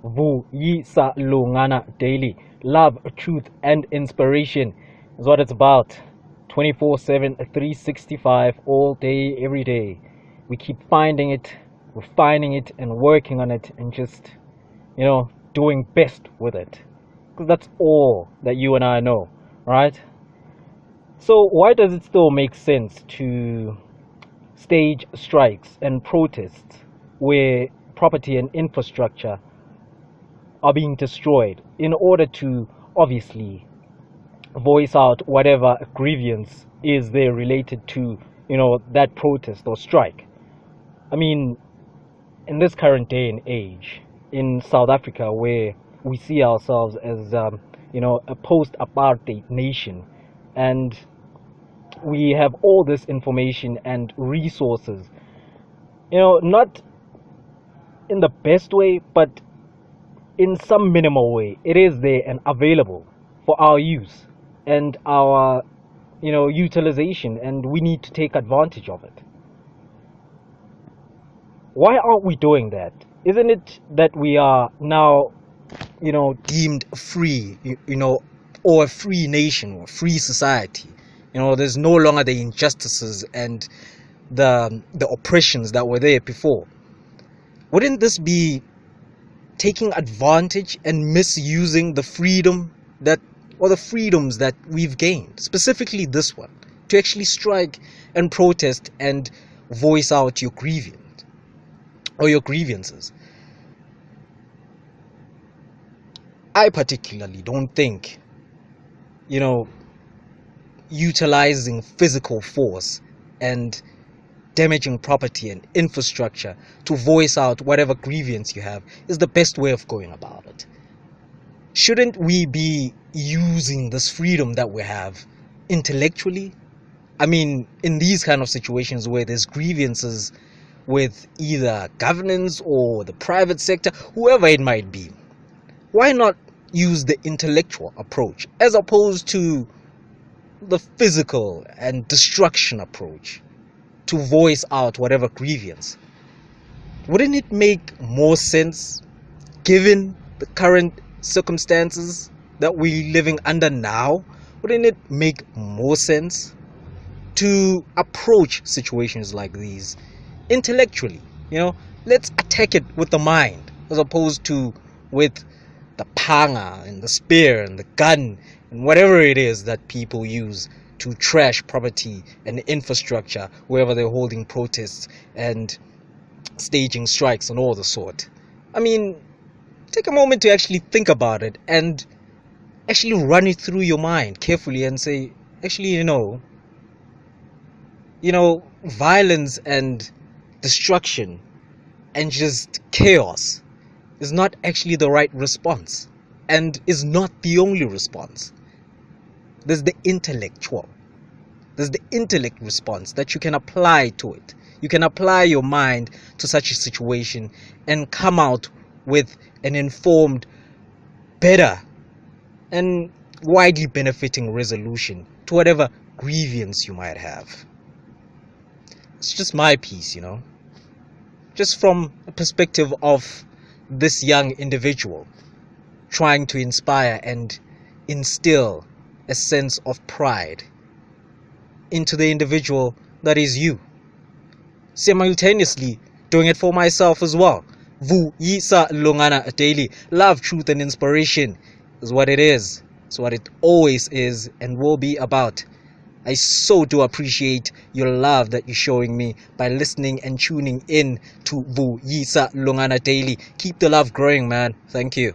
Vu Yi Sa Lungana Daily. Love, truth, and inspiration is what it's about. 24/7, 365, all day, every day. We keep finding it, refining it, and working on it, and just, doing best with it. Because that's all that you and I know, right? So, why does it still make sense to stage strikes and protests where property and infrastructure are being destroyed in order to obviously voice out whatever grievance is there related to that protest or strike? I mean, in this current day and age in South Africa, where we see ourselves as a post-apartheid nation, and we have all this information and resources, not in the best way, but in some minimal way, it is there and available for our use and our utilization, and we need to take advantage of it. Why aren't we doing that? Isn't it that we are now deemed free, or a free nation or free society? There's no longer the injustices and the oppressions that were there before. Wouldn't this be taking advantage and misusing the freedom or the freedoms that we've gained, specifically this one, to actually strike and protest and voice out your grievance or your grievances? I particularly don't think, utilizing physical force and damaging property and infrastructure to voice out whatever grievance you have is the best way of going about it. Shouldn't we be using this freedom that we have intellectually? I mean, in these kind of situations where there's grievances with either governance or the private sector, whoever it might be, why not use the intellectual approach as opposed to the physical and destruction approach to voice out whatever grievance? Wouldn't it make more sense, given the current circumstances that we're living under now? Wouldn't it make more sense to approach situations like these intellectually? Let's attack it with the mind as opposed to with the panga and the spear and the gun and whatever it is that people use to trash property and infrastructure wherever they're holding protests and staging strikes and all the sort. I mean, take a moment to actually think about it and actually run it through your mind carefully and say, actually, violence and destruction and just chaos is not actually the right response and is not the only response. There's the intellectual. There's the intellect response that you can apply to it. You can apply your mind to such a situation and come out with an informed, better, and widely benefiting resolution to whatever grievance you might have. It's just my piece, just from a perspective of this young individual trying to inspire and instill a sense of pride into the individual that is you. Simultaneously doing it for myself as well. Vu Yi Sa Lungana Daily. Love, truth, and inspiration is what it is. It's what it always is and will be about. I so do appreciate your love that you're showing me by listening and tuning in to Vu Yi Sa Lungana Daily. Keep the love growing, man. Thank you.